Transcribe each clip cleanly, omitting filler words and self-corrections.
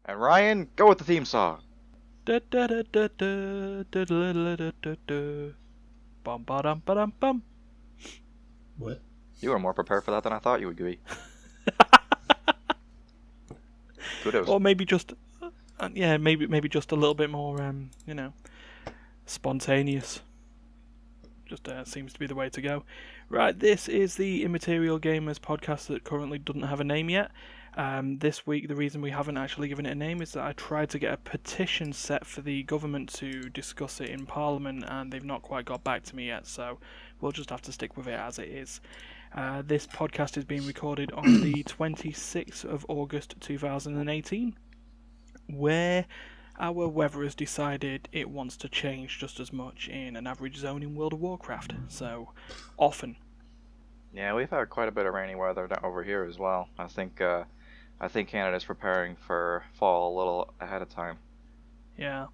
And Ryan, go with the theme song. Bum. What? You were more prepared for that than I thought you would be. Kudos. Or maybe just, maybe just a little bit more, spontaneous. Just seems to be the way to go. Right, this is the Immaterial Gamers podcast that currently doesn't have a name yet. This week, the reason we haven't actually given it a name is that I tried to get a petition set for the government to discuss it in Parliament, and they've not quite got back to me yet, so we'll just have to stick with it as it is. This podcast is being recorded on the 26th of August 2018, where our weather has decided it wants to change just as much in an average zone in World of Warcraft, so often. Yeah, we've had quite a bit of rainy weather over here as well. I think Canada's preparing for fall a little ahead of time. Yeah,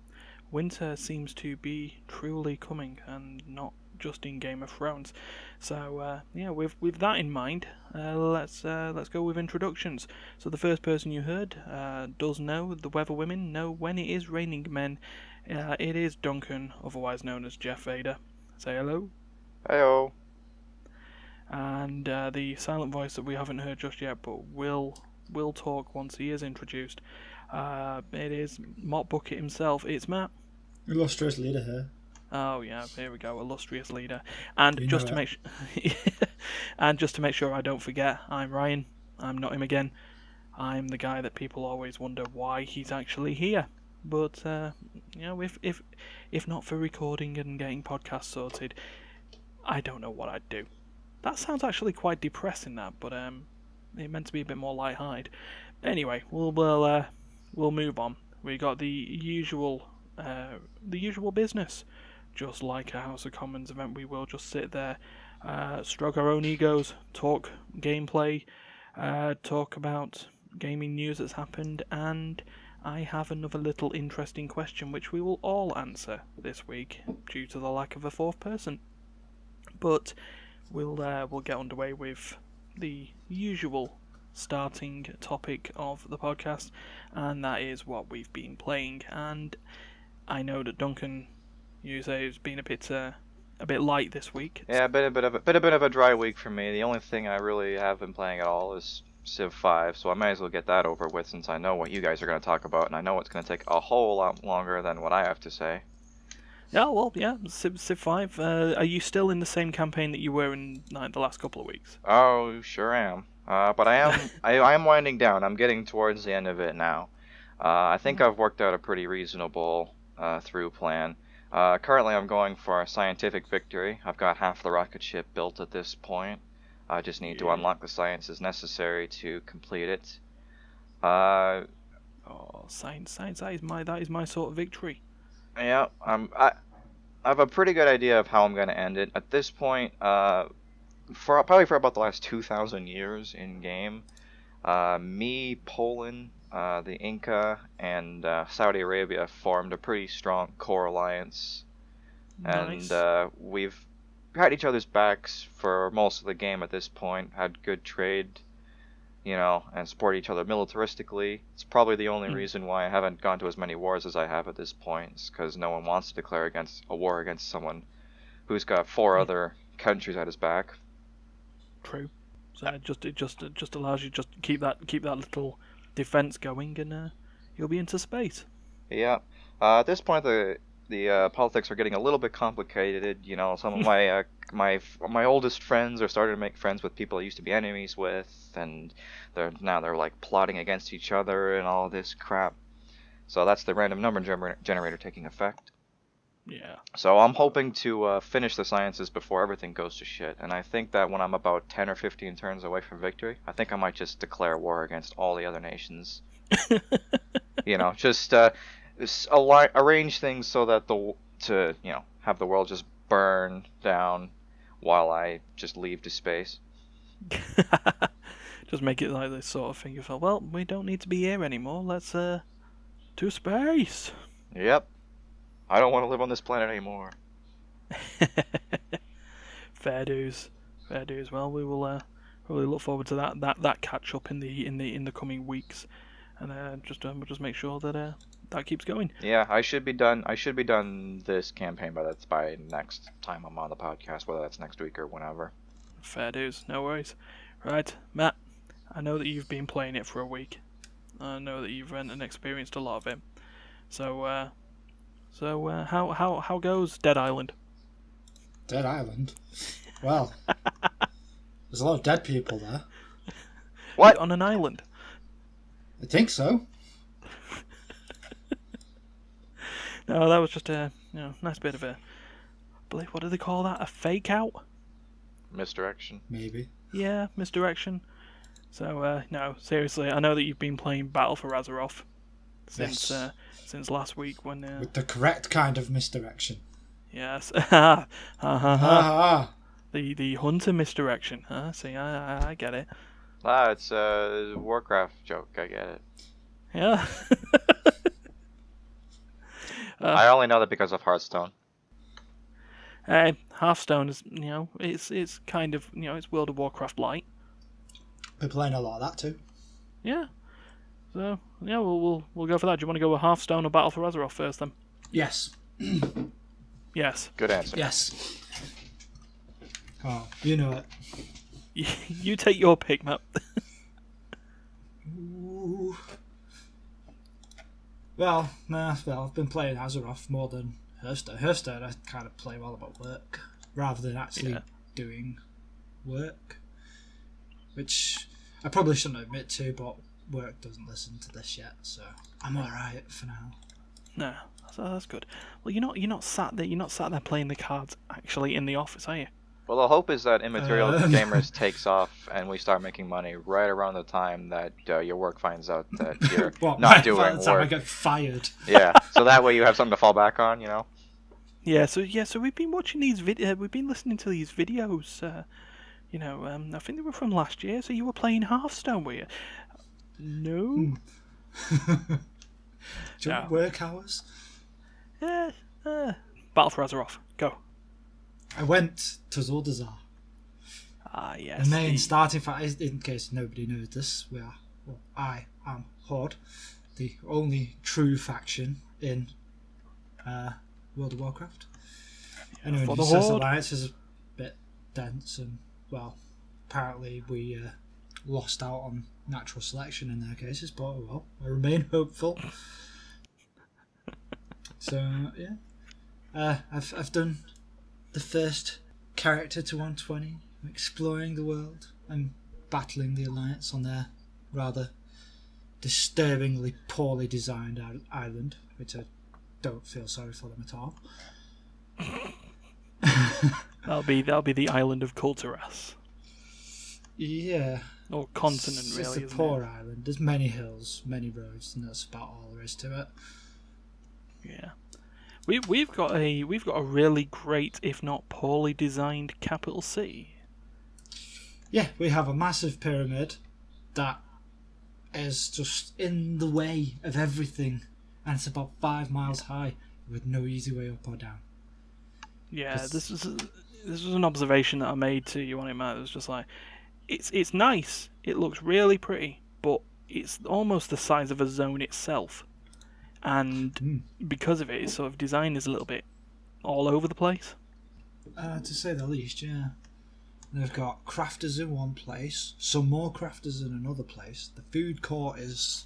winter seems to be truly coming, and not just in Game of Thrones. So with that in mind, let's go with introductions. So the first person you heard does know, the weather women know when it is raining men. It is Duncan, otherwise known as GeoffVader. Say hello. Heyo. And the silent voice that we haven't heard just yet, but will talk once he is introduced. It is Mopbucket himself. It's Matt. Illustrious leader here. Oh yeah, here we go, illustrious leader. And You just know to make sure I don't forget, I'm Ryan. I'm Notimagain. I'm the guy that people always wonder why he's actually here. But if not for recording and getting podcasts sorted, I don't know what I'd do. That sounds actually quite depressing, that, but it meant to be a bit more light-hearted. Anyway, we'll move on. We got the usual business. Just like a House of Commons event, we will just sit there, stroke our own egos, talk gameplay, talk about gaming news that's happened, and I have another little interesting question which we will all answer this week due to the lack of a fourth person. But we'll get underway with the usual starting topic of the podcast, and that is what we've been playing. And I know that Duncan, you say, has been a bit light this week. Yeah, a bit of a dry week for me. The only thing I really have been playing at all is Civ 5, so I might as well get that over with since I know what you guys are going to talk about, and I know it's going to take a whole lot longer than what I have to say. Yeah, well, yeah, Civ 5. Are you still in the same campaign that you were in the last couple of weeks? Oh, sure am. But I am winding down. I'm getting towards the end of it now. I think I've worked out a pretty reasonable through plan. Currently, I'm going for a scientific victory. I've got half the rocket ship built at this point. I just need to unlock the sciences necessary to complete it. Science! That is my sort of victory. Yeah, I have a pretty good idea of how I'm going to end it. At this point, probably for about the last 2,000 years in game, me, Poland, the Inca, and Saudi Arabia formed a pretty strong core alliance. Nice. And we've had each other's backs for most of the game at this point, had good trade, and support each other militaristically. It's probably the only reason why I haven't gone to as many wars as I have at this point, is because no one wants to declare a war against someone who's got 4 other countries at his back. True. So it just allows you just to keep that little defense going, and you'll be into space. Yeah. At this point, the politics are getting a little bit complicated. Some of my my oldest friends are starting to make friends with people I used to be enemies with, and they're like plotting against each other and all this crap. So that's the random number generator taking effect. Yeah. So I'm hoping to finish the sciences before everything goes to shit, and I think that when I'm about 10 or 15 turns away from victory, I think I might just declare war against all the other nations. Just arrange things so that have the world just burn down while I just leave to space. Just make it like this sort of thing. You thought, well, we don't need to be here anymore. Let's to space. Yep. I don't want to live on this planet anymore. Fair dues. Well, we will probably look forward to that catch up in the coming weeks. and we'll just make sure that that keeps going. Yeah, I should be done. I should be done this campaign by next time I'm on the podcast, whether that's next week or whenever. Fair dues, no worries. Right, Matt, I know that you've been playing it for a week. I know that you've read and experienced a lot of it. So how goes Dead Island? Dead Island? Well, there's a lot of dead people there. What? On an island? I think so. No, that was just a nice bit of a. What do they call that? A fake out? Misdirection. Maybe. Yeah, misdirection. So no, seriously, I know that you've been playing Battle for Azeroth since last week when. With the correct kind of misdirection. Yes. Ah. The hunter misdirection. See, I get it. It's a Warcraft joke. I get it. Yeah. I only know that because of Hearthstone. Hearthstone is, it's kind of, it's World of Warcraft light. We're playing a lot of that too. Yeah. So yeah, we'll go for that. Do you want to go with Hearthstone or Battle for Azeroth first then? Yes. Yes. Good answer. Yes. Oh, you know it. You take your pick, Matt. Ooh. Well, I've been playing Azeroth more than Hearthstone. Hearthstone, I kind of play while I'm at work, rather than actually doing work. Which I probably shouldn't admit to, but work doesn't listen to this yet, so I'm alright for now. No, that's good. Well, you're not sat there playing the cards actually in the office, are you? Well, the hope is that Immaterial Gamers takes off and we start making money right around the time that your work finds out that you're not doing by the time work. I get fired. Yeah, so that way you have something to fall back on, Yeah. So we've been watching these we've been listening to these videos. I think they were from last year. So you were playing Hearthstone, were you? No. Do you want work hours? Yeah. Battle for Azeroth. Go. I went to Balthasar. Ah, yes. The main starting fact, in case nobody knows this, I am Horde, the only true faction in World of Warcraft. Anyone who says Alliance is a bit dense, and apparently we lost out on natural selection in their cases, but I remain hopeful. So I've done the first character to 120, exploring the world and battling the Alliance on their rather disturbingly poorly designed island, which I don't feel sorry for them at all. That'll be the island of Kulturas. Yeah. Or continent, It's really. a poor island. There's many hills, many roads, and that's about all there is to it. Yeah. We've got a really great, if not poorly designed, capital city. Yeah, we have a massive pyramid that is just in the way of everything, and it's about 5 miles high with no easy way up or down. Yeah, this was an observation that I made to you on it, Matt. It was just like, it's nice, it looks really pretty, but it's almost the size of a zone itself. And because of it, its sort of design is a little bit all over the place. To say the least, yeah. They've got crafters in one place, some more crafters in another place. The food court is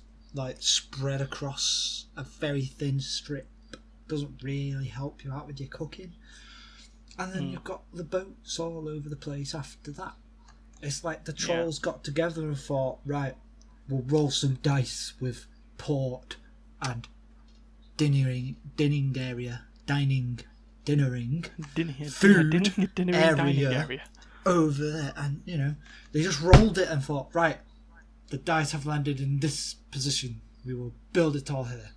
spread across a very thin strip. Doesn't really help you out with your cooking. And then you've got the boats all over the place after that. It's like the trolls got together and thought, right, we'll roll some dice with port and dinnering area, dining, food area over there, and they just rolled it and thought, right, the dice have landed in this position, we will build it all here.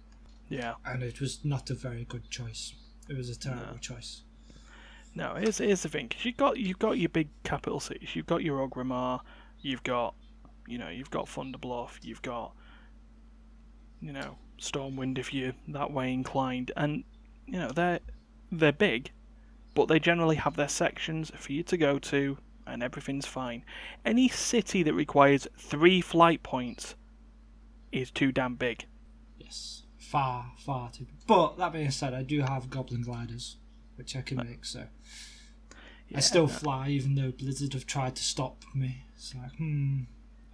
Yeah, and it was not a very good choice. It was a terrible choice. No, here's the thing. 'Cause you've got your big capital cities. You've got your Orgrimmar. You've got Thunderbluff. You've got Stormwind if you're that way inclined, and they're big, but they generally have their sections for you to go to, and everything's fine. Any city that requires 3 flight points is too damn big. Yes, far too big. But that being said, I do have goblin gliders, which I can make, so I still fly, even though Blizzard have tried to stop me. It's like,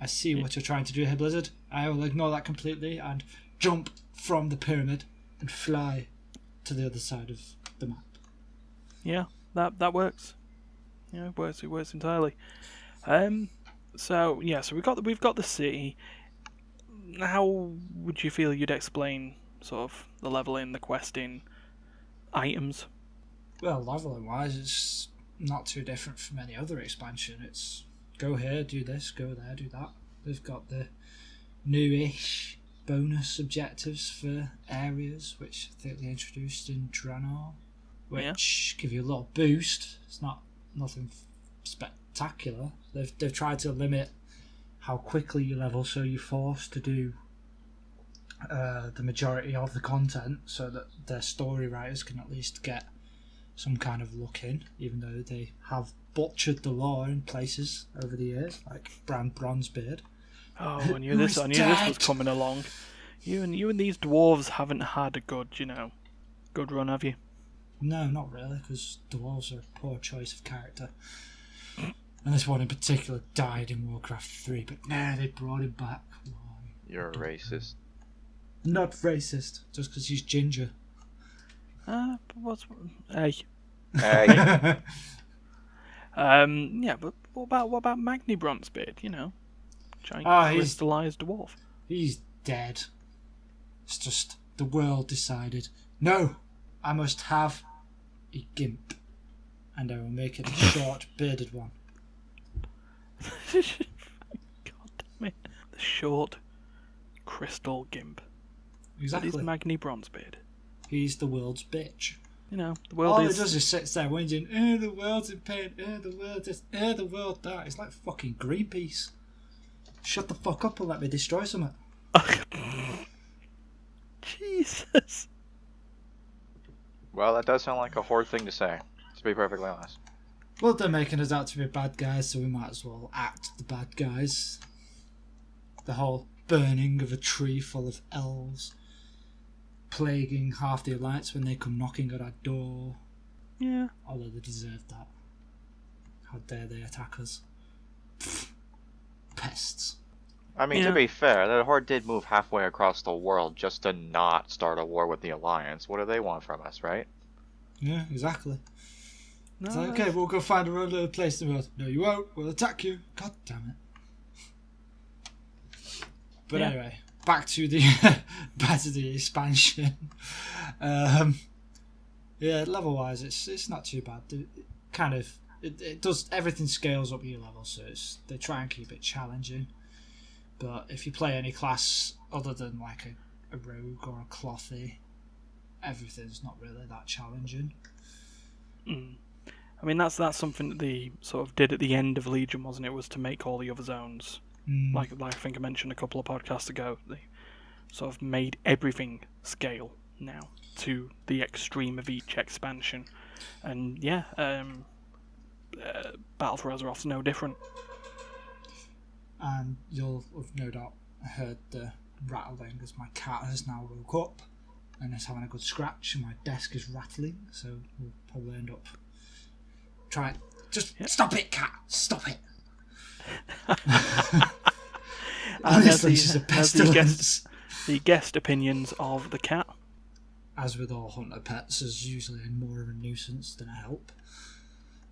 I see what you're trying to do here, Blizzard. I will ignore that completely and jump from the pyramid and fly to the other side of the map. Yeah, that works. Yeah, it works entirely. So we've got the city. How would you feel you'd explain sort of the leveling, the questing, items? Well, leveling wise, it's not too different from any other expansion. It's go here, do this, go there, do that. They've got the newish bonus objectives for areas, which I think they introduced in Draenor, which give you a little boost. It's not nothing spectacular. They've tried to limit how quickly you level, so you're forced to do the majority of the content, so that their story writers can at least get some kind of look in, even though they have butchered the lore in places over the years, like Bronzebeard. Oh, I knew this was coming along. You and these dwarves haven't had a good run, have you? No, not really, because dwarves are a poor choice of character. And this one in particular died in Warcraft 3, but nah, they brought him back. Why? You're a racist. Not racist, just because he's ginger. But what's... Hey. Hey. Yeah, but what about Magni Bronzebeard, Giant crystallized dwarf. He's dead. It's just the world decided, no, I must have a gimp. And I will make it a short bearded one. God damn it. The short crystal gimp. Exactly. That is Magni Bronzebeard. He's the world's bitch. The world All he does is sits there whinging, the world's in pain, the world this, the world that. It's like fucking Greenpeace. Shut the fuck up and let me destroy something. Jesus. Well, that does sound like a horde thing to say, to be perfectly honest. Well, they're making us out to be bad guys, so we might as well act the bad guys. The whole burning of a tree full of elves, plaguing half the Alliance when they come knocking at our door. Yeah. Although they deserve that. How dare they attack us? Pfft. Pests. I mean, to be fair, the Horde did move halfway across the world just to not start a war with the Alliance. What do they want from us, right? Yeah, exactly. No, it's like, okay, we'll go find another place in the world. No, you won't. We'll attack you. God damn it. But anyway, back to the expansion. Level-wise, it's not too bad. It does, everything scales up your level, so they try and keep it challenging. But if you play any class other than like a rogue or a clothy, everything's not really that challenging. I mean, that's something that they sort of did at the end of Legion, wasn't it? Was to make all the other zones, like I think I mentioned a couple of podcasts ago, they sort of made everything scale now to the extreme of each expansion. And Battle for Azeroth's no different. And you'll have no doubt heard the rattling as my cat has now woke up and is having a good scratch and my desk is rattling, so we'll probably end up trying. Stop it, cat! Stop it! Honestly, she's a pestilence. The guest opinions of the cat. As with all hunter pets, is usually more of a nuisance than a help.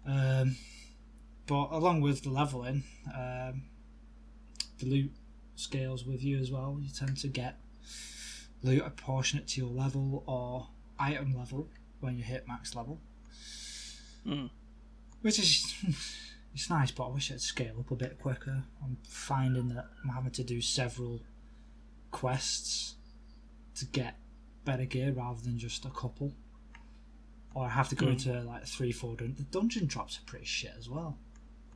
But along with the leveling, the loot scales with you as well. You tend to get loot proportionate to your level or item level when you hit max level. Which is it's nice, but I wish it'd scale up a bit quicker. I'm finding that I'm having to do several quests to get better gear rather than just a couple. Or I have to go into like 3-4 dungeons. The dungeon drops are pretty shit as well.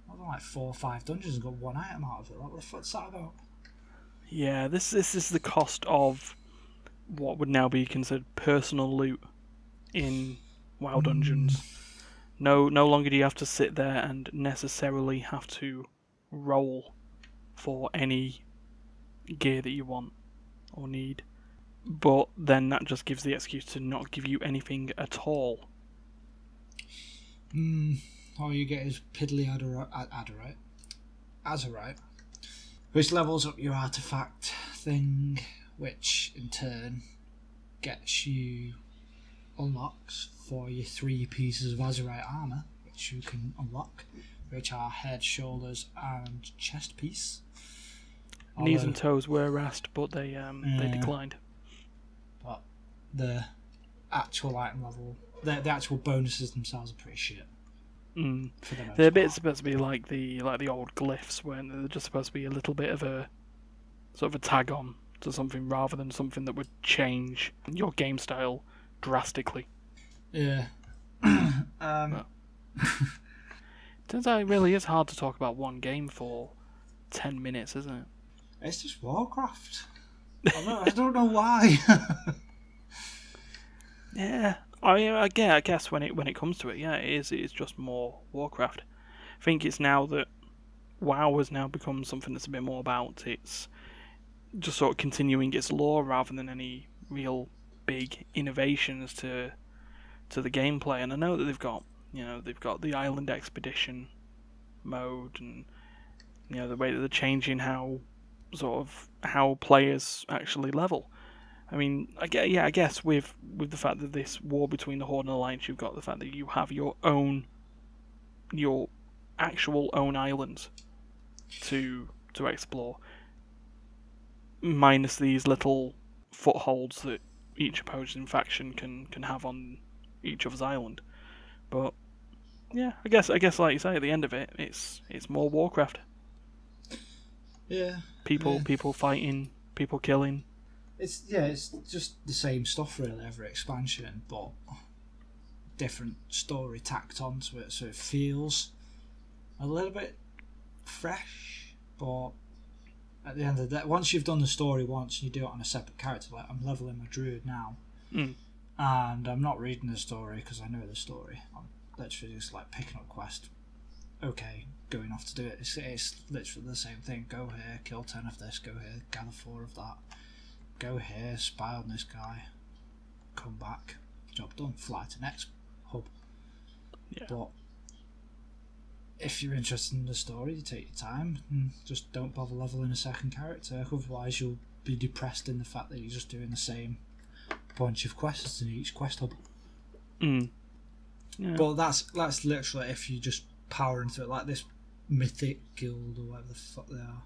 I've done like 4 or 5 dungeons and got one item out of it. Like, what the fuck's that about? Yeah, this is the cost of what would now be considered personal loot in WoW dungeons. No longer do you have to sit there and necessarily have to roll for any gear that you want. or need. But then that just gives the excuse to not give you anything at all. All you get is piddly Azurite, which levels up your artifact thing, which in turn gets you unlocks for your 3 pieces of Azurite armor, which you can unlock, which are head, shoulders, and chest piece. Knees and toes were asked, but they declined. But the actual item level, the actual bonuses themselves are pretty shit. For the most They're a bit part. supposed to be like the old glyphs, where they're just supposed to be a little bit of a sort of a tag on to something rather than something that would change your game style drastically. Yeah. Turns out it really is hard to talk about one game for 10 minutes, isn't it? It's just Warcraft. I don't know why. Yeah, I guess when it comes to it, yeah, it is just more Warcraft. I think it's now that WoW has now become something that's a bit more about it's just sort of continuing its lore rather than any real big innovations to the gameplay. And I know that they've got the island expedition mode, and the way that they're changing how players actually level. I mean, I guess with the fact that this war between the Horde and the Alliance, you've got the fact that you have your actual own islands to explore, minus these little footholds that each opposing faction can have on each other's island. But yeah, I guess like you say, at the end of it, it's more Warcraft. Yeah. People fighting, people killing. It's just the same stuff really, every expansion, but different story tacked onto it, so it feels a little bit fresh. But at the end of the day, once you've done the story once and you do it on a separate character, like I'm leveling my druid now, and I'm not reading the story because I know the story. I'm literally just like picking up quest. Okay, going off to do it. It's literally the same thing. Go here, kill 10 of this. Go here, gather 4 of that. Go here, spy on this guy. Come back. Job done. Fly to next hub. Yeah. But if you're interested in the story, you take your time and just don't bother leveling a second character. Otherwise, you'll be depressed in the fact that you're just doing the same bunch of quests in each quest hub. Yeah. But that's literally if you just power into it, like this mythic guild or whatever the fuck they are,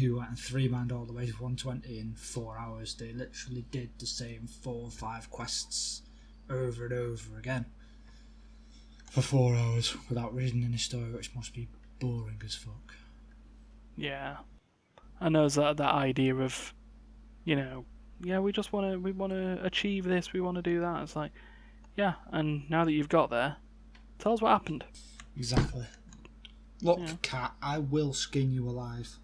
who went and 3-manned all the way to 120 in 4 hours. They literally did the same 4 or 5 quests over and over again for 4 hours without reading any story, which must be boring as fuck. Yeah, I know that idea of, we just want to achieve this, we want to do that. It's like, yeah, and now that you've got there, tell us what happened. Exactly. Look, cat, I will skin you alive.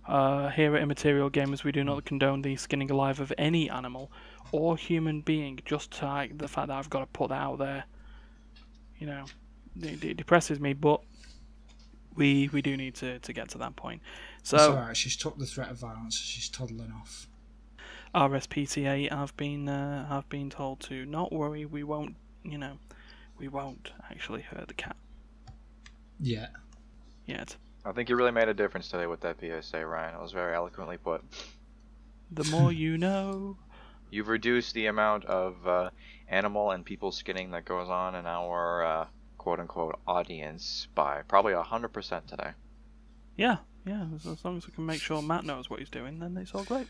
Here at Immaterial Games, we do not condone the skinning alive of any animal or human being. Just to, the fact that I've got to put that out there, it depresses me. But we do need to get to that point. So it's alright. She's took the threat of violence. She's toddling off. RSPCA have been told to not worry. We won't actually hurt the cat. Yet. I think you really made a difference today with that PSA, Ryan. It was very eloquently put. The more you know. You've reduced the amount of animal and people skinning that goes on in our quote-unquote audience by probably 100% today. Yeah. As long as we can make sure Matt knows what he's doing, then it's all great.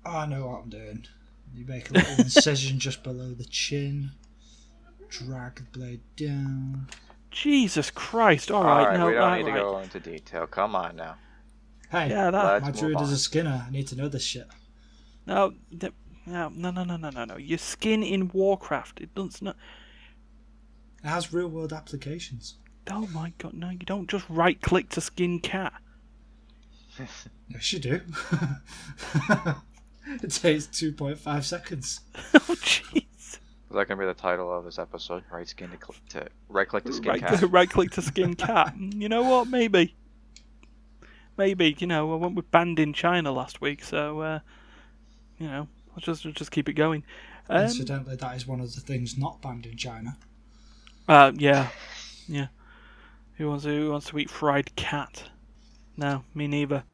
I know what I'm doing. You make a little incision just below the chin. Drag the blade down. Jesus Christ! All right, no, we don't need right. to go into detail. Come on now. Hey, yeah, my druid is a skinner. I need to know this shit. No. Your skin in Warcraft, it does not. It has real world applications. Oh my god, no! You don't just right click to skin cat. Yes, you do. It takes 2.5 seconds. Oh jeez. Is that gonna be the title of this episode? Right click to skin cat. Right click to skin cat. You know what? Maybe maybe, I went with banned in China last week, so, I'll just keep it going. Incidentally, that is one of the things not banned in China. Yeah. Who wants to eat fried cat? No, me neither.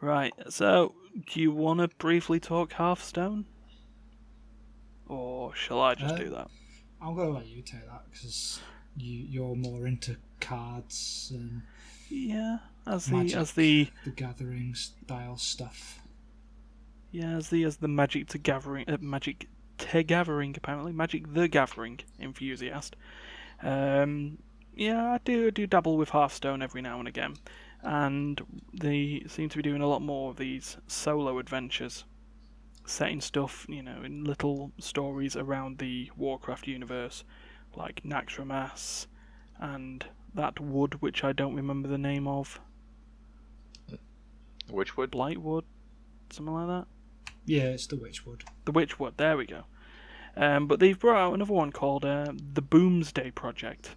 Right, so, do you want to briefly talk Hearthstone? Or shall I just do that? I'm going to let you take that, because you're more into cards and as Magic, the Gathering style stuff. Yeah, as the Magic the Gathering apparently Magic the Gathering enthusiast. I do dabble with Hearthstone every now and again, and they seem to be doing a lot more of these solo adventures, setting stuff in little stories around the Warcraft universe, like Naxxramas, and that wood which I don't remember the name of. Which wood? Blightwood, something like that. Yeah, it's the Witchwood. The Witchwood, there we go. But they've brought out another one called the Boomsday Project,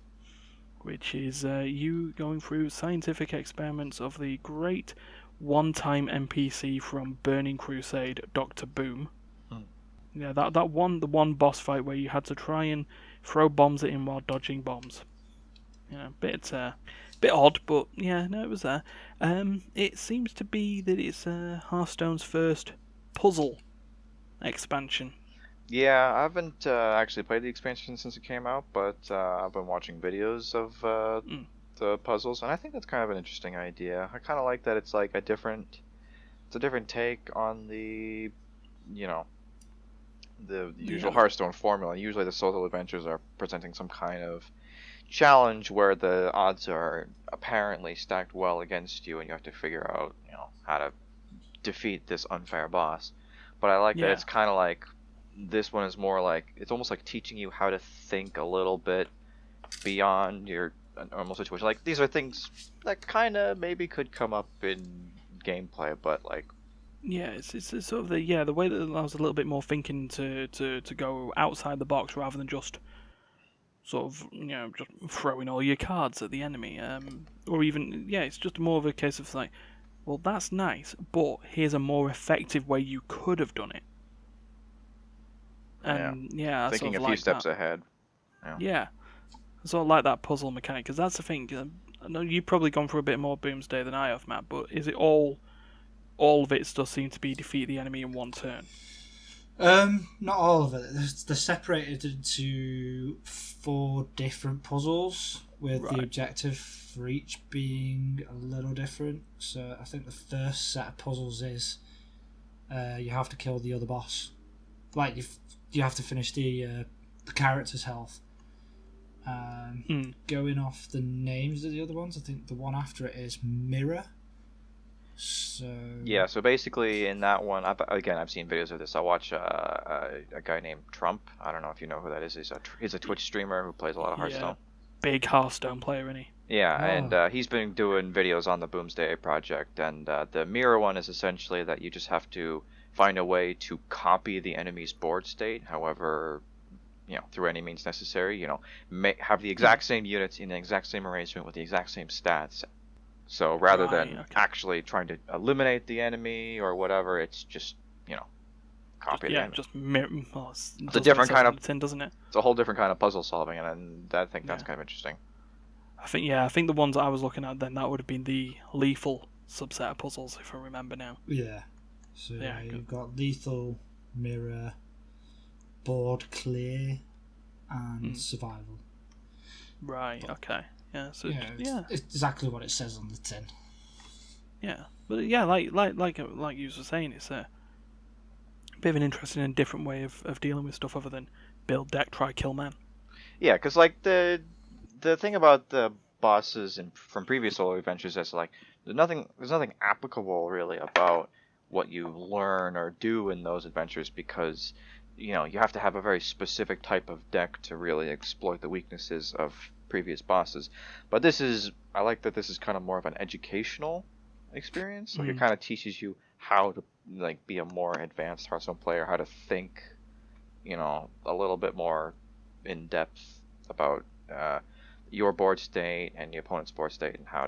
which is you going through scientific experiments of the great one-time NPC from Burning Crusade, Dr. Boom. Yeah, the one boss fight where you had to try and throw bombs at him while dodging bombs. Bit odd, but yeah, no, it was there. It seems to be that it's Hearthstone's first puzzle expansion. Yeah, I haven't actually played the expansion since it came out, but I've been watching videos of the puzzles, and I think that's kind of an interesting idea. I kind of like that it's like a different take on the usual Hearthstone formula. Usually the solo adventures are presenting some kind of challenge where the odds are apparently stacked well against you, and you have to figure out how to defeat this unfair boss. But I like that it's kind of like this one is more like it's almost like teaching you how to think a little bit beyond your normal situation. Like these are things that kind of maybe could come up in gameplay, but like it's sort of the way that allows a little bit more thinking to go outside the box rather than just sort of just throwing all your cards at the enemy, or even it's just more of a case of like, well, that's nice, but here's a more effective way you could have done it. And I thinking sort of a few steps ahead. Yeah, I sort of like that puzzle mechanic, because that's the thing. I know you've probably gone for a bit more Boomsday than I have, Matt, but is it all of it does seem to be defeat the enemy in one turn? Not all of it. They're separated into 4 different puzzles, with the objective for each being a little different. So I think the first set of puzzles is you have to kill the other boss. Like you have to finish the character's health. Going off the names of the other ones, I think the one after it is Mirror. So basically in that one, I've seen videos of this. I watch a guy named Trump. I don't know if you know who that is. He's a Twitch streamer who plays a lot of Hearthstone. Big Hearthstone player, isn't he? Yeah, and he's been doing videos on the Boomsday Project, and the Mirror one is essentially that you just have to find a way to copy the enemy's board state, however, through any means necessary. Have the exact same units in the exact same arrangement with the exact same stats. So rather than actually trying to eliminate the enemy or whatever, it's just copy the enemy. It's a different kind of doesn't it? It's a whole different kind of puzzle solving, and I think that's kind of interesting. I think the ones I was looking at then, that would have been the lethal subset of puzzles, if I remember now. Yeah. So you've got lethal, mirror, board clear, and survival. Right. Okay. Yeah. So it's exactly what it says on the tin. Yeah, but like you were saying, it's a bit of an interesting and different way of dealing with stuff other than build deck, try kill man. Yeah, because like the thing about the bosses from previous solo adventures is like there's nothing applicable really about what you learn or do in those adventures, because you have to have a very specific type of deck to really exploit the weaknesses of previous bosses. But I like that this is kind of more of an educational experience. Like it kind of teaches you how to like be a more advanced Hearthstone player, how to think a little bit more in depth about your board state and the opponent's board state, and how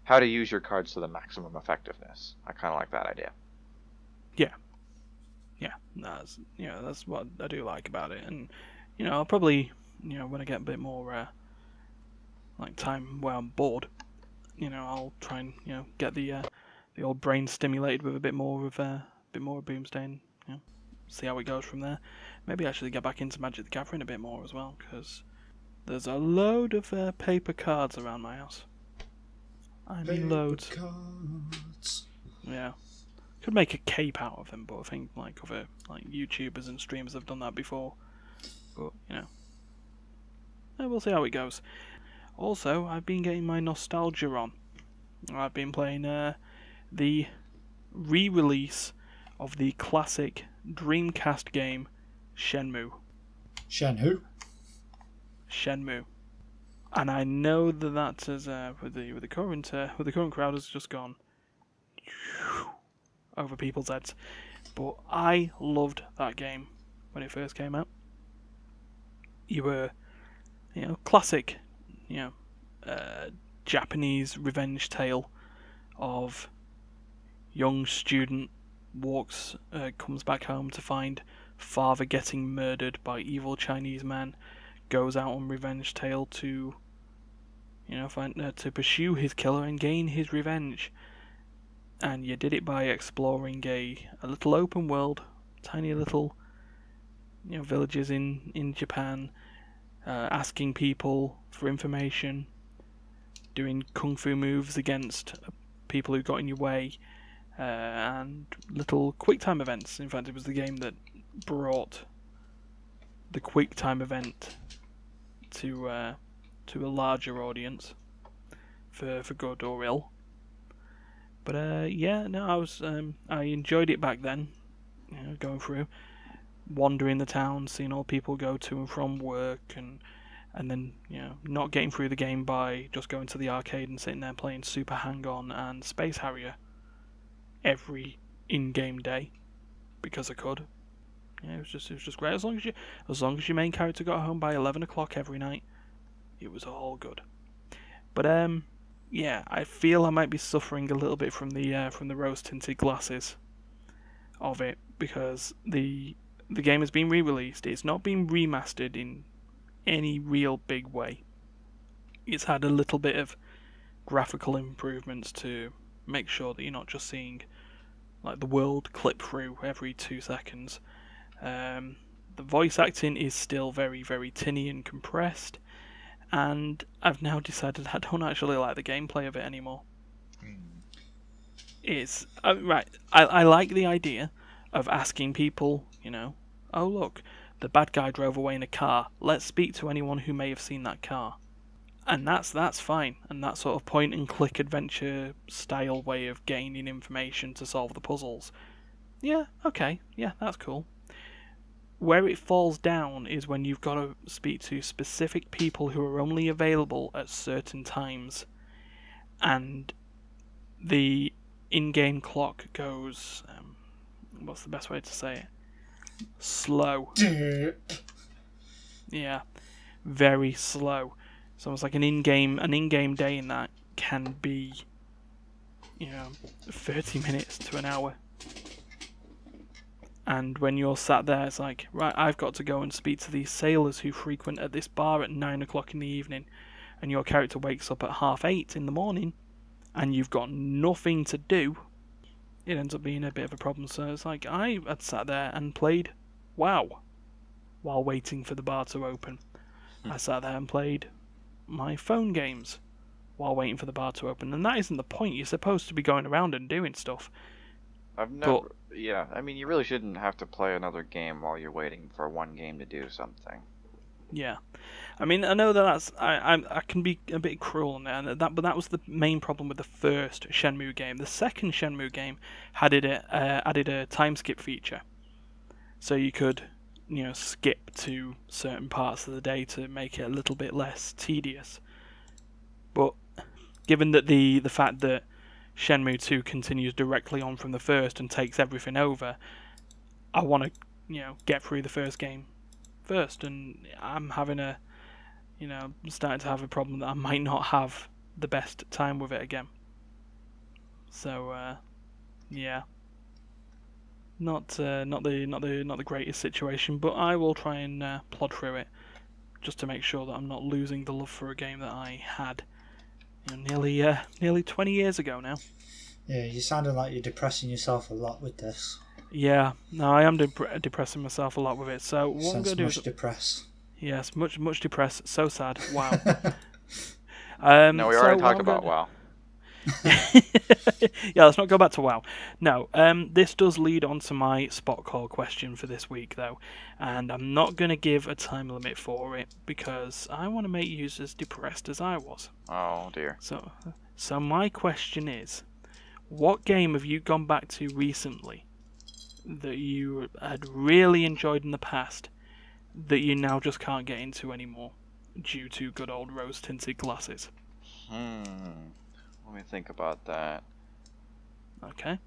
how to use your cards to the maximum effectiveness. I kind of like that idea. Yeah, that's what I do like about it. And I'll probably when I get a bit more like time where I'm bored, I'll try and get the old brain stimulated with a bit more of Boomsday, and see how it goes from there. Maybe actually get back into Magic the Gathering a bit more as well, because there's a load of paper cards around my house. I mean, loads. Cards. Yeah. Could make a cape out of them, but I think other YouTubers and streamers have done that before. But we'll see how it goes. Also, I've been getting my nostalgia on. I've been playing the re-release of the classic Dreamcast game Shenmue. Shenmue. And I know that has with the current crowd has just gone over people's heads, but I loved that game when it first came out. You were, classic, Japanese revenge tale of young student comes back home to find father getting murdered by evil Chinese man, goes out on revenge tale to to pursue his killer and gain his revenge. And you did it by exploring a little open world, tiny little villages in Japan, asking people for information, doing kung fu moves against people who got in your way, and little quick time events. In fact, it was the game that brought the quick time event to a larger audience, for good or ill. But I enjoyed it back then. Going through, wandering the town, seeing all people go to and from work, and then not getting through the game by just going to the arcade and sitting there playing Super Hang-On and Space Harrier every in-game day because I could. It was just great. As long as your main character got home by 11 o'clock every night, it was all good. But I feel I might be suffering a little bit from the rose-tinted glasses of it, because the game has been re-released. It's not been remastered in any real big way. It's had a little bit of graphical improvements to make sure that you're not just seeing the world clip through every 2 seconds. The voice acting is still very, very tinny and compressed. And I've now decided I don't actually like the gameplay of it anymore. It's right. I like the idea of asking people, oh look, the bad guy drove away in a car. Let's speak to anyone who may have seen that car, and that's fine. And that sort of point and click adventure style way of gaining information to solve the puzzles. Yeah, okay, yeah, that's cool. Where it falls down is when you've got to speak to specific people who are only available at certain times, and the in-game clock goes, what's the best way to say it? Slow. Yeah, very slow. It's almost like an in-game day in that can be, 30 minutes to an hour. And when you're sat there, it's like, right, I've got to go and speak to these sailors who frequent at this bar at 9 o'clock in the evening, and your character wakes up at 8:30 in the morning, and you've got nothing to do. It ends up being a bit of a problem. So it's like, I had sat there and played WoW while waiting for the bar to open. I sat there and played my phone games while waiting for the bar to open, and that isn't the point. You're supposed to be going around and doing stuff. Yeah, I mean, you really shouldn't have to play another game while you're waiting for one game to do something. Yeah, I mean, I know that I can be a bit cruel on that, but that was the main problem with the first Shenmue game. The second Shenmue game added a time skip feature, so you could skip to certain parts of the day to make it a little bit less tedious. But given that the fact that Shenmue 2 continues directly on from the first and takes everything over, I want to, get through the first game first, and I'm having starting to have a problem that I might not have the best time with it again. So yeah, not the greatest situation, but I will try and plod through it just to make sure that I'm not losing the love for a game that I had nearly 20 years ago now. Yeah, you sounded like you're depressing yourself a lot with this. Yeah, no, I am depressing myself a lot with it. So what I'm going to do is depressed. Yes, much depressed. So sad. Wow. No, we already talked about WoW. Yeah, let's not go back to WoW. No, this does lead on to my spot call question for this week, though, and I'm not going to give a time limit for it because I want to make you as depressed as I was. Oh dear. So my question is, what game have you gone back to recently that you had really enjoyed in the past that you now just can't get into anymore due to good old rose-tinted glasses? Let me think about that. Okay.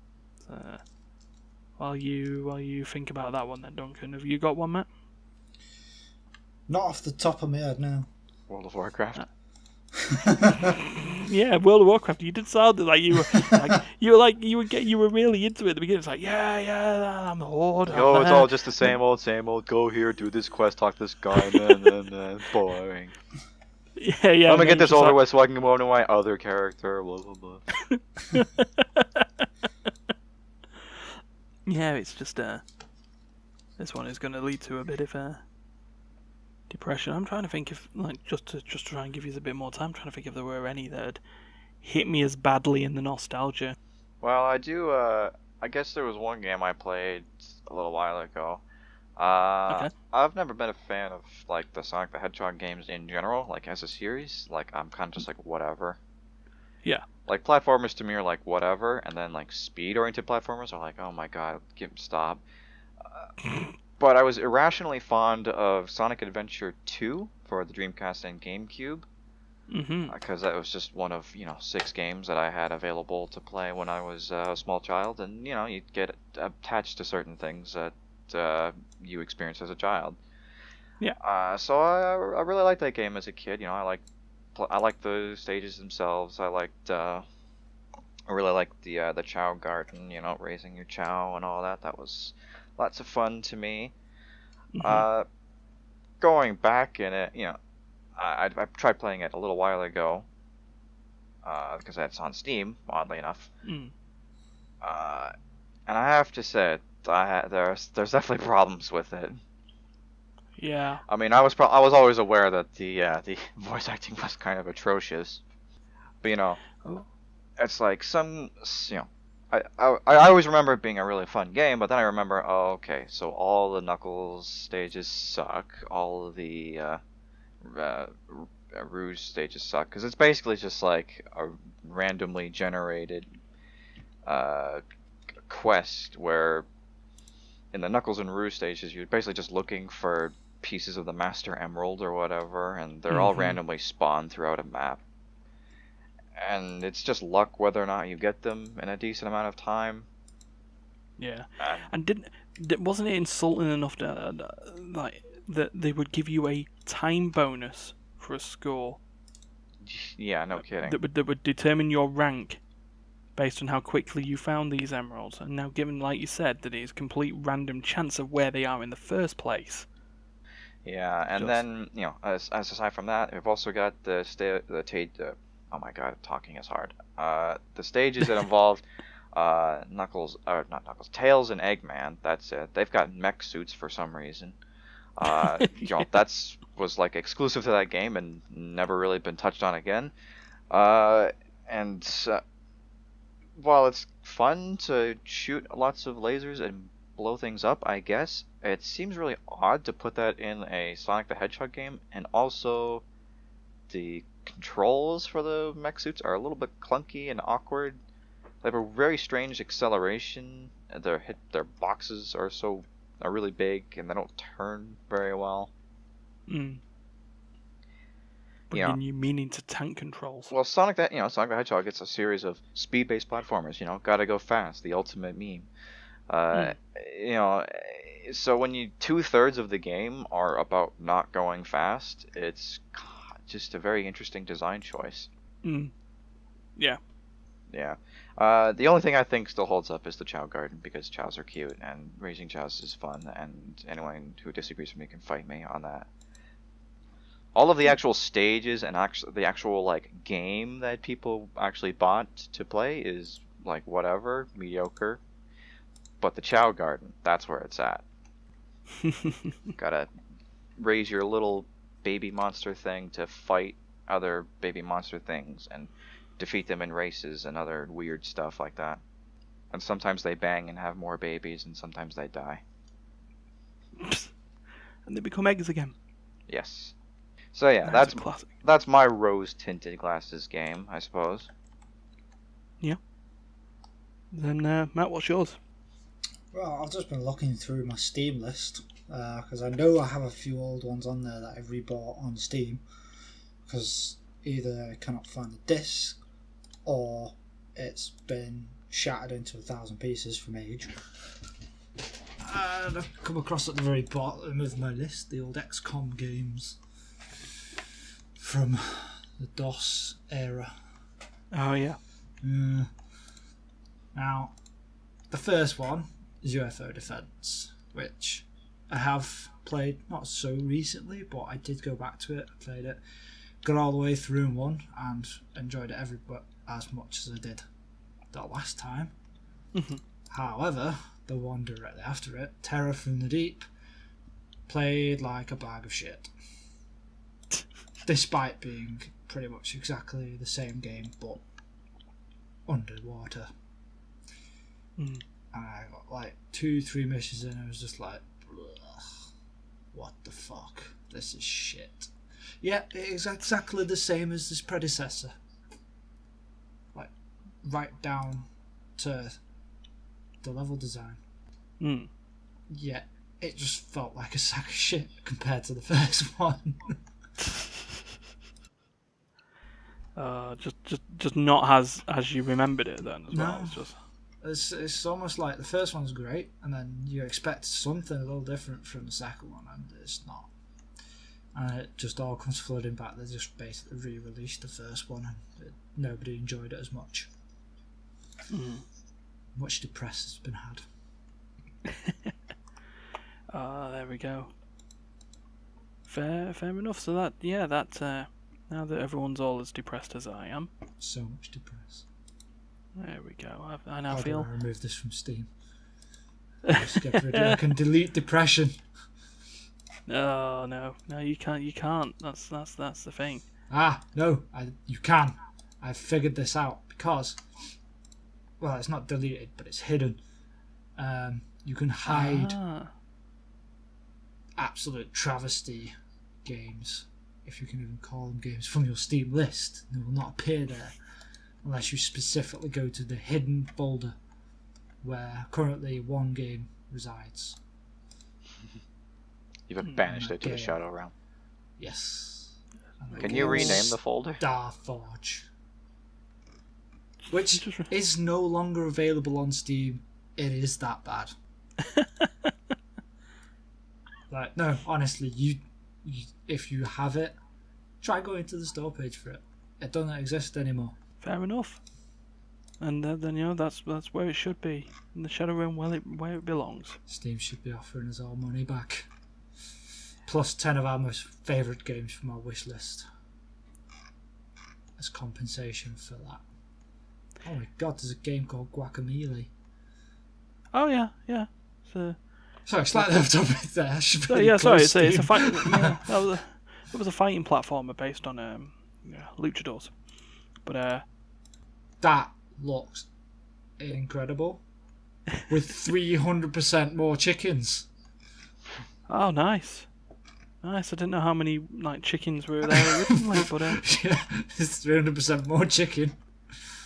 While you think about that one then, Duncan, have you got one, Matt? Not off the top of my head, no. World of Warcraft. Yeah, World of Warcraft. You did sound like you were you were really into it at the beginning. It's like, yeah, I'm the Horde. Oh, it's all just the same old. Go here, do this quest, talk to this guy, and boring. Yeah. Let me get this over with so I can go on to my other character. Blah blah blah. Yeah, it's just this one is going to lead to a bit of depression. I'm trying to think if, like, just to try and give you a bit more time, I'm trying to think if there were any that had hit me as badly in the nostalgia. Well, I do. I guess there was one game I played a little while ago. Okay. I've never been a fan of like the Sonic the Hedgehog games in general, like as a series. Like I'm kind of just like whatever. Yeah. Like platformers to me are like whatever, and then like speed-oriented platformers are like, oh my god, stop. But I was irrationally fond of Sonic Adventure 2 for the Dreamcast and GameCube. Because that was just one of 6 games that I had available to play when I was a small child, and you get attached to certain things that you experience as a child. Yeah. So I really liked that game as a kid. I liked the stages themselves. I really liked the Chow Garden. Raising your Chow and all that. That was lots of fun to me. Going back in it, I tried playing it a little while ago because it's on Steam, oddly enough. And I have to say, there's definitely problems with it. Yeah. I mean, I was always aware that the voice acting was kind of atrocious, but it's like I always remember it being a really fun game, but then I remember, oh, okay, so all the Knuckles stages suck, all of the Rouge stages suck, because it's basically just like a randomly generated quest where in the Knuckles and Rouge stages you're basically just looking for pieces of the Master Emerald or whatever, and they're all randomly spawned throughout a map. And it's just luck whether or not you get them in a decent amount of time. Yeah. And wasn't it insulting enough that they would give you a time bonus for a score? Yeah, no kidding. That would determine your rank based on how quickly you found these emeralds. And now, given, like you said, that it is complete random chance of where they are in the first place. Yeah, and then as aside from that, we've also got oh my god, talking is hard. The stages that involve not Knuckles, Tails and Eggman. That's it. They've got mech suits for some reason. That's was like exclusive to that game and never really been touched on again. And while it's fun to shoot lots of lasers and blow things up, I guess it seems really odd to put that in a Sonic the Hedgehog game, and also the controls for the mech suits are a little bit clunky and awkward. They have a very strange acceleration. Their boxes are really big and they don't turn very well. Bringing you meaning to tank controls. Well, Sonic the Hedgehog, it's a series of speed-based platformers. Gotta go fast, the ultimate meme. So when 2/3 of the game are about not going fast, it's just a very interesting design choice. Yeah. Yeah. The only thing I think still holds up is the Chow Garden, because chows are cute and raising chows is fun, and anyone who disagrees with me can fight me on that. All of the actual stages and the actual like game that people actually bought to play is like whatever, mediocre. But the Chow Garden, that's where it's at. Gotta raise your little baby monster thing to fight other baby monster things and defeat them in races and other weird stuff like that. And sometimes they bang and have more babies, and sometimes they die. And they become eggs again. Yes. So yeah, That's a classic. that's my rose-tinted glasses game, I suppose. Yeah. Then Matt, what's yours? Well, I've just been looking through my Steam list because I know I have a few old ones on there that I've rebought on Steam because either I cannot find the disc or it's been shattered into 1,000 pieces from age. And I've come across at the very bottom of my list the old XCOM games from the DOS era. Oh, yeah. Now, the first one is UFO Defense, which I have played not so recently, but I did go back to it. I played it, got all the way through in one, and enjoyed it every bit as much as I did the last time. Mm-hmm. However, the one directly after it, Terror from the Deep, played like a bag of shit. Despite being pretty much exactly the same game, but underwater. Mm. And I got like 2-3 missions in, and I was just like, what the fuck? This is shit. Yeah, it is exactly the same as this predecessor. Like, right down to the level design. Mm. Yeah, it just felt like a sack of shit compared to the first one. Just not as you remembered it then as well. It's almost like the first one's great, and then you expect something a little different from the second one, and it's not. And it just all comes flooding back. They just basically re-released the first one, and nobody enjoyed it as much. Mm. Much depressed has been had. There we go. Fair enough. So that now that everyone's all as depressed as I am. So much depressed. There we go. I now How feel. do I remove this from Steam? Just get rid of it. I can delete depression. Oh no, you can't. That's the thing. No, you can. I've figured this out because, well, it's not deleted, but it's hidden. You can hide absolute travesty games, if you can even call them games, from your Steam list. They will not appear there unless you specifically go to the hidden folder where currently one game resides. You've banished it to the Shadow Realm. Yes. Can you rename the folder? Starforge. Which is no longer available on Steam. It is that bad. Like, no, honestly, you if you have it, try going to the store page for it. It doesn't exist anymore. Fair enough. And then that's where it should be, in the Shadow Realm, where it belongs. Steam should be offering us our money back, plus 10 of our most favourite games from our wish list as compensation for that. Oh my god, there's a game called Guacamelee. Oh yeah. So. Sorry, slightly off topic there. It's a fight. It was a fighting platformer based on luchadors, but that looks incredible. With 300% more chickens. Oh, nice. I didn't know how many chickens were there originally, but yeah, it's 300% more chicken.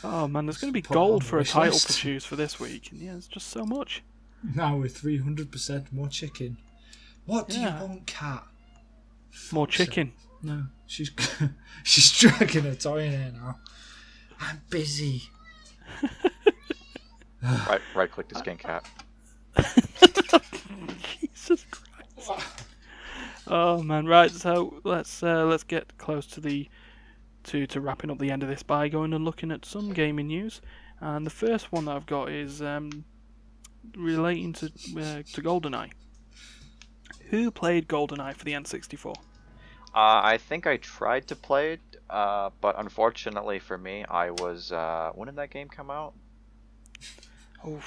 Oh man, there's going to be gold for a title to choose for this week, and yeah, it's just so much. Now with 300% more chicken. What do you want, cat? More chicken. No, she's dragging a toy in here now. I'm busy. Right click to skin cat. Jesus Christ. Oh man, right, so let's get close to the to wrapping up the end of this by going and looking at some gaming news. And the first one that I've got is relating to Goldeneye. Who played Goldeneye for the N64? I think I tried to play it, but unfortunately for me, I was. When did that game come out? Oh,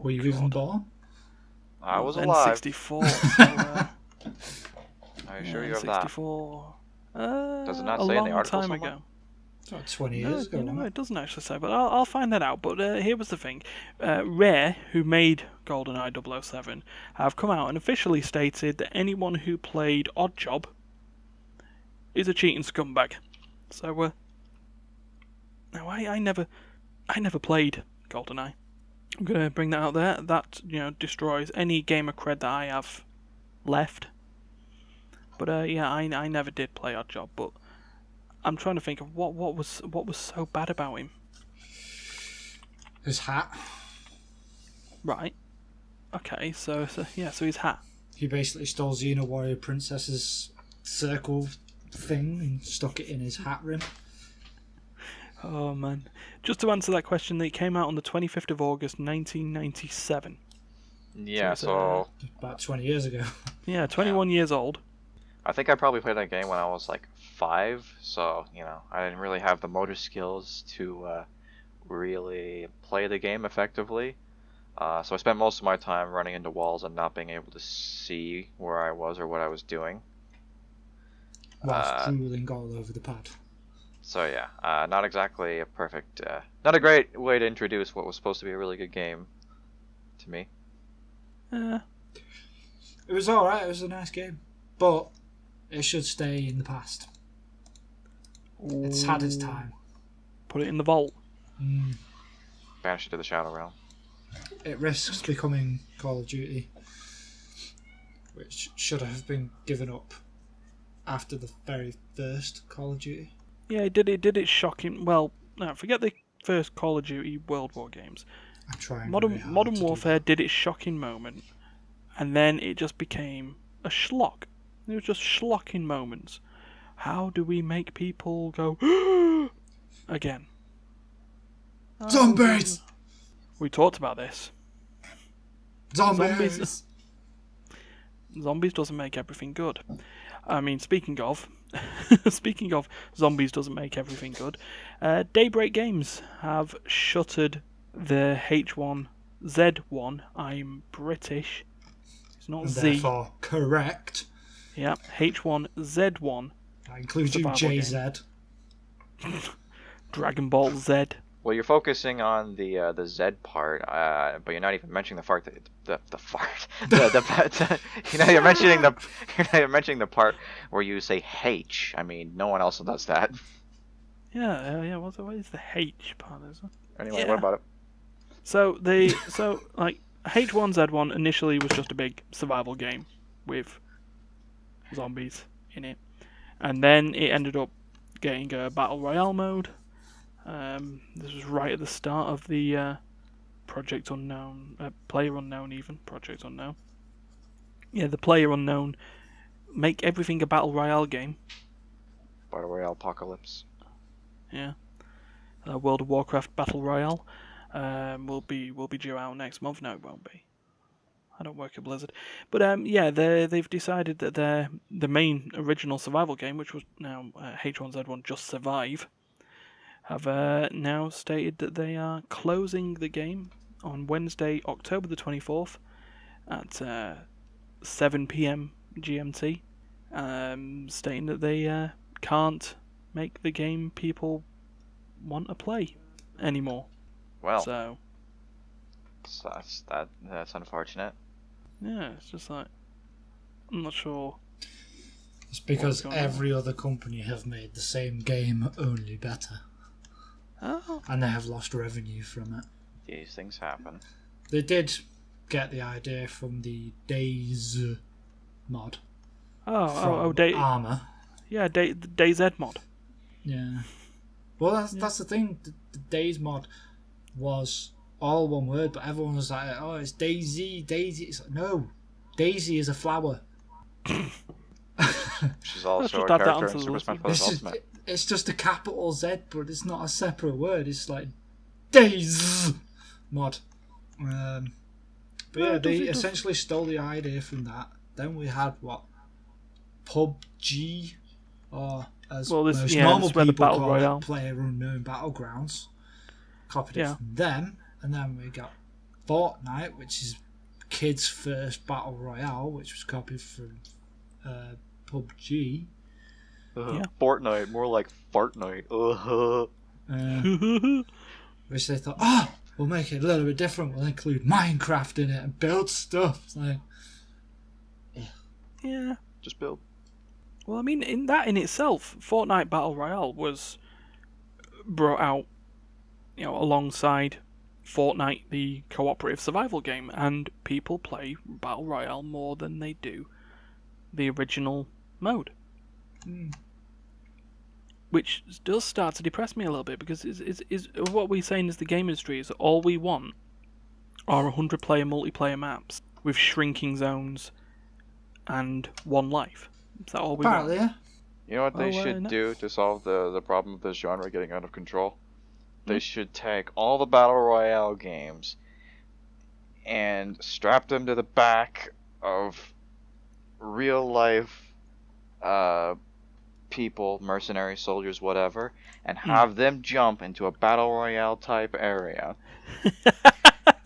Were you even born? I was alive. N64. So, I assure you of that. N64. Does it not a say in long the article time somewhere? ago. It's about 20 years ago. No, it doesn't actually say, but I'll find that out. But here was the thing. Rare, who made GoldenEye 007, have come out and officially stated that anyone who played Oddjob is a cheating scumbag. So, now I never played GoldenEye. I'm going to bring that out there. That, destroys any gamer cred that I have left. But, yeah, I never did play Oddjob, but I'm trying to think of what was so bad about him. His hat. Right. Okay, so his hat. He basically stole Xena Warrior Princess's circle thing and stuck it in his hat rim. Oh man. Just to answer that question, it came out on the 25th of August 1997. Yeah, so about 20 years ago. Yeah, 21 years old. I think I probably played that game when I was like 5, so I didn't really have the motor skills to really play the game effectively. So I spent most of my time running into walls and not being able to see where I was or what I was doing. Whilst drooling all over the pad. So yeah, not exactly a perfect, not a great way to introduce what was supposed to be a really good game to me. It was alright, it was a nice game. But it should stay in the past. It's had its time. Put it in the vault. Banish it to the Shadow Realm. It risks becoming Call of Duty, which should have been given up after the very first Call of Duty. Yeah, it did it shocking. Well, no, forget the first Call of Duty World War games. I'm trying. Modern Warfare did its shocking moment, and then it just became a schlock. It was just schlocking moments. How do we make people go again? Zombies! We talked about this. Zombies! Zombies doesn't make everything good. I mean, speaking of zombies doesn't make everything good. Daybreak Games have shuttered the H1Z1. I'm British. It's not And Z. therefore correct. Yeah, H1Z1. That includes you, JZ. Dragon Ball Z. Well, you're focusing on the Z part, but you're not even mentioning the fart. The fart. You're mentioning the part where you say H. I mean, no one else does that. Yeah. What is the H part? Anyway, what about it? So H1Z1 initially was just a big survival game with zombies in it, and then it ended up getting a battle royale mode. This was right at the start of the Project Unknown, Player Unknown even, Project Unknown. Yeah, the Player Unknown make everything a battle royale game. Battle Royale Apocalypse. Yeah. World of Warcraft Battle Royale will be due out next month. No, it won't be. I don't work at Blizzard. But they've decided that the main original survival game, which was now H1Z1 Just Survive, have now stated that they are closing the game on Wednesday, October the 24th at 7 p.m. GMT, stating that they can't make the game people want to play anymore. Well, so that's unfortunate. Yeah, it's just like, I'm not sure. It's because every other company have made the same game, only better. Oh. And they have lost revenue from it. These things happen. They did get the idea from the Days mod. Armour. Yeah, DayZ mod. Yeah. Well, that's the thing. The Days mod was all one word, but everyone was like, "Oh, it's Daisy." It's like, no, Daisy is a flower. She's also a character in Super Smash Bros. Ultimate. it's just a capital Z, but it's not a separate word. It's like Days mod. But yeah, they essentially stole the idea from that. Then we had PUBG, or as most normal people call it, PlayerUnknown Battlegrounds. Copied it from them, and then we got Fortnite, which is kids' first battle royale, which was copied from PUBG. Fortnite, more like Fartnite. Which they thought, we'll make it a little bit different. We'll include Minecraft in it and build stuff. It's like, yeah, just build. Well, I mean, in itself, Fortnite Battle Royale was brought out, alongside Fortnite, the cooperative survival game, and people play Battle Royale more than they do the original mode. Which does start to depress me a little bit, because is what we're saying is the game industry is all we want are 100-player multiplayer maps with shrinking zones and one life. Is that all we want? Yeah. You know what they should do to solve the problem of this genre getting out of control? They should take all the Battle Royale games and strap them to the back of real life people, mercenary soldiers, whatever, and have them jump into a Battle Royale type area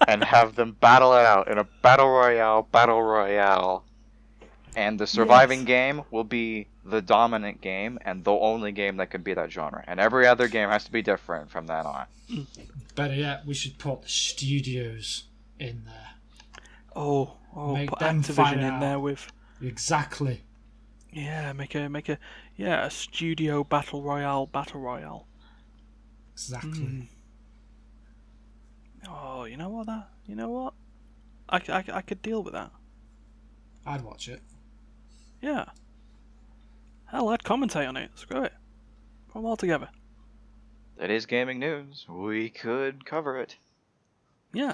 and have them battle it out in a Battle Royale. And the surviving game will be the dominant game and the only game that can be that genre. And every other game has to be different from then on. Better yet, we should put the studios in there. Make put them Activision in there with... Exactly. Yeah, make a studio battle royale. Exactly. Oh, you know what? I could deal with that. I'd watch it. Yeah. Hell, I'd commentate on it. Screw it. Put them all together. It is gaming news. We could cover it. Yeah.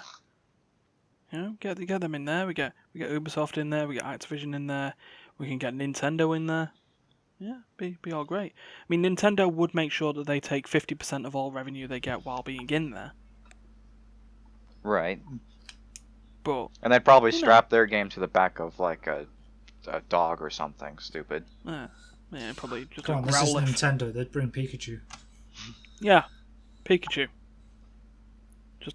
Get them in there. We get Ubisoft in there. We get Activision in there. We can get Nintendo in there. Yeah, be all great. I mean, Nintendo would make sure that they take 50% of all revenue they get while being in there. Right. And they'd probably strap their game to the back of like a dog or something stupid. Yeah, probably just Come on, this is Nintendo. They'd bring Pikachu. Yeah, Pikachu.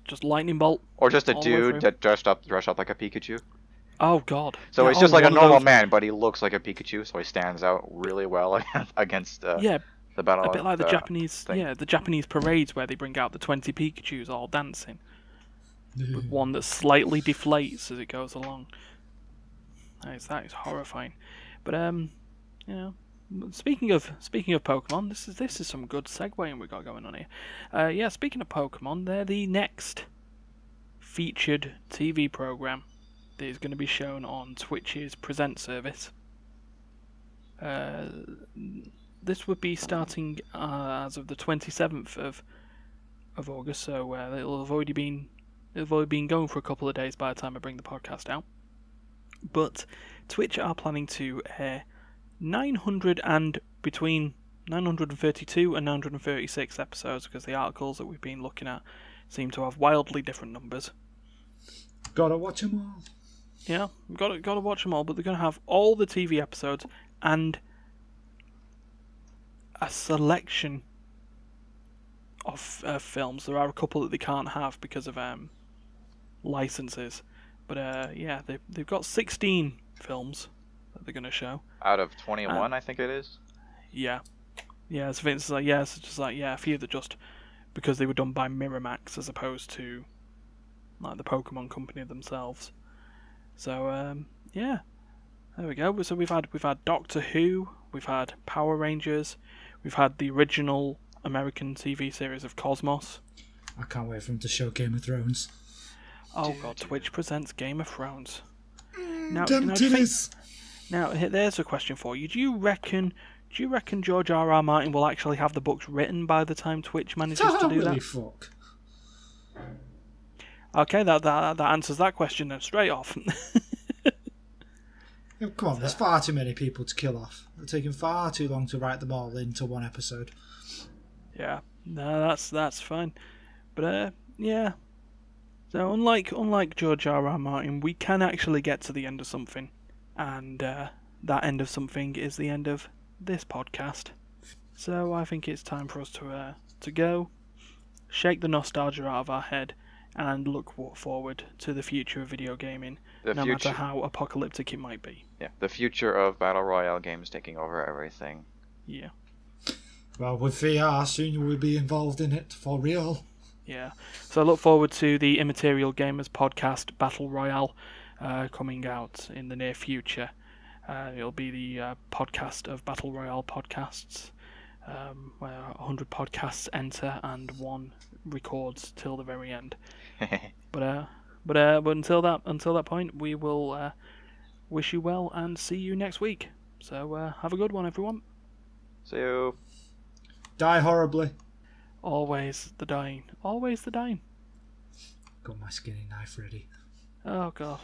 Just lightning bolt. Or just a dude that dressed up like a Pikachu. Oh God. So he's just like a normal man, but he looks like a Pikachu, so he stands out really well against the battle. A bit like the Japanese thing. The Japanese parades where they bring out the 20 Pikachus all dancing. With one that slightly deflates as it goes along. That is horrifying. But speaking of Pokemon, this is some good segueing we got going on here. Speaking of Pokemon, they're the next featured TV program that is going to be shown on Twitch's Present service. This would be starting as of the 27th of August, so it'll have already been going for a couple of days by the time I bring the podcast out. But Twitch are planning to air between 932 and 936 episodes, because the articles that we've been looking at seem to have wildly different numbers. Gotta watch them all. Yeah, gotta watch them all, but they're going to have all the TV episodes and a selection of films. There are a couple that they can't have because of licenses, but they've got 16 films that they're going to show out of 21. I think it is. So it's a few that just because they were done by Miramax as opposed to like the Pokemon company themselves. So there we go. So we've had Doctor Who, we've had Power Rangers, we've had the original American TV series of Cosmos. I can't wait for them to show Game of Thrones. Oh God, Twitch presents Game of Thrones. Now, there's a question for you. Do you reckon George R.R. Martin will actually have the books written by the time Twitch manages to do that? Fuck. Okay, that answers that question then straight off. Come on, there's far too many people to kill off. It's taking far too long to write them all into one episode. Yeah, no, that's fine. But yeah. So unlike George R.R. Martin, we can actually get to the end of something, and that end of something is the end of this podcast. So I think it's time for us to go, shake the nostalgia out of our head, and look forward to the future of video gaming, matter how apocalyptic it might be. Yeah, the future of Battle Royale games taking over everything. Yeah. Well, with VR, soon we'll be involved in it for real. Yeah. So I look forward to the Immaterial Gamers podcast Battle Royale coming out in the near future. It'll be the podcast of Battle Royale podcasts, where 100 podcasts enter and one records till the very end. But until that point, we will wish you well and see you next week. So have a good one, everyone. See you. Die horribly. Always the dying. Always the dying. Got my skinny knife ready. Oh, God.